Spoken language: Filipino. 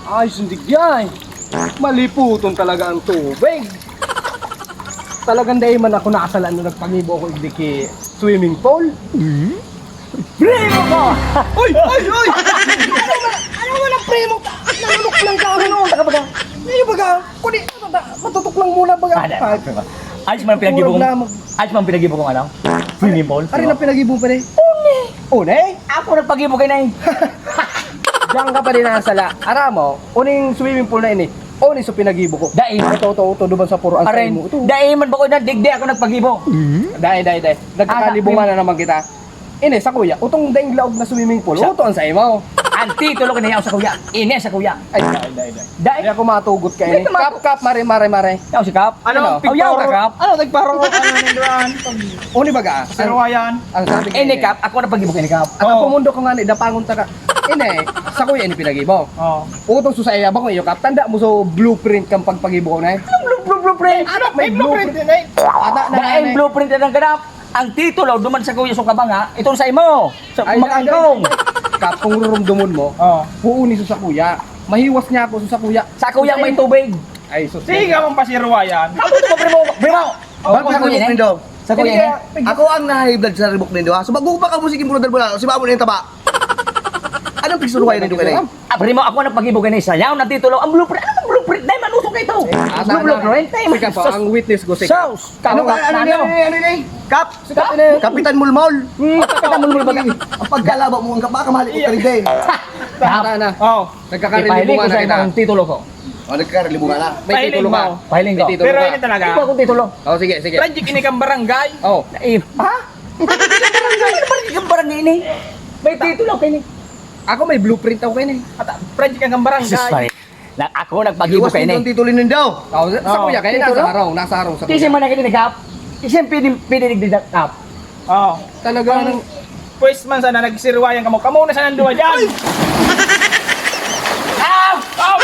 Ay, sundig yan. Maliputon talaga ang tubig. Talagang dahil man ako nakasalan nung nagpagibo ako igdiki swimming pool. Primo ko! Uy! Uy! Uy! Ano mo ng primo? Nalulok lang ka. Ano? Taka baga? Ano baga? Kundi, matutok lang muna baga. Ayos mo ang pinagibo kong... Ayos mo ang pinagibo kong ano? Swimming pool? Ari na pinagibo pa rin. Une! Une? Ako nagpagibo kayo na eh. Diyan ka pa rin nasala. Ara mo, uning swimming pool na ini. Uni sa pinagibo ko. Dahil. Ito, duban sa puro ang Aray, mo. Ito. dahil man ba ko na digdi ako nagpagibo? Dai. Nagkakalibungan na naman kita. Ini sa kuya, utong daing laog na swimming pool. Uto ang sa imaw. Anti, tulog na sa kuya. Ine sa kuya. Ay, Dahil. Dai ako matugot ka ini. Kap, mare. Yaw si Kap. Ano? Yaw ka Kap. Ano, nagparo ko ano ninduan? Uni baga. Sirwayan. Ang sabi ka Ine Kap, ako nagpagibo kay ni Kap. At ako mundo ko nga ni dapangon ta ka. Ini, sa kuya ini pinagibo. Oh. Utong susaya ba ko iyo kap. Tanda mo so blueprint kang pagpagibo ko na. Blueprint. Ano May blueprint din eh. Ata na Dahil blueprint na ng ganap. Ang titulo, duman sa kuya sa kabanga, itong sa imo. Sa Ay, makangkong. Kap, kung rurumdumon mo, Oh. huuni sa kuya. Mahiwas niya ako sa kuya. Sa kuya may tubig. Ay, sus. Sige ka mong pasirwayan. Ako ito mo, primo. Primo. Ba't sa ribok nindo? Sa kuya eh. Ako ang na-high blood sa ribok nindo ha. So bago pa ka musikin mo na si Babo na yung taba. Anong pigsuruhay nindo kay Primo, ako nagpagibo kay ni Sayaw na titulo. Ang blueprint. Ano ang blueprint? Dahil manusok kayo ito. Blueprint. Sika po, ang witness ko sika. Sauce. Ano ni? Kap, Kapitan Mulmol. Kapitan mo ba? Ang pagkalaba mo ang kapaka mahalik ko rin din. Tara na. Oh. Ipahiling Nagkakarelibungan ko na sa kita. ang titulo ko. O nagkarelibungan na. May titulo ka. Pahiling ko. May titulo Pero ka. ini talaga. Ito akong titulo. Oh, sige. Project ini kang barangay. Oh, Naib. Ha? Ang barangay ini. May titulo kayo ni. ako may blueprint ako kayo At project kang barangay. Ako nagpagibo Iwas kayo nindo ni. ang titulo nindo. Oh, sa kuya kayo titulo? nasa araw sa Kasi kuya. man na kayo ni Kap. Kasi pininig din Kap. Oh. Talagang Pues man sana nagsirwayan ka mo. Kamo na sa nandua dyan. Ah! Oh,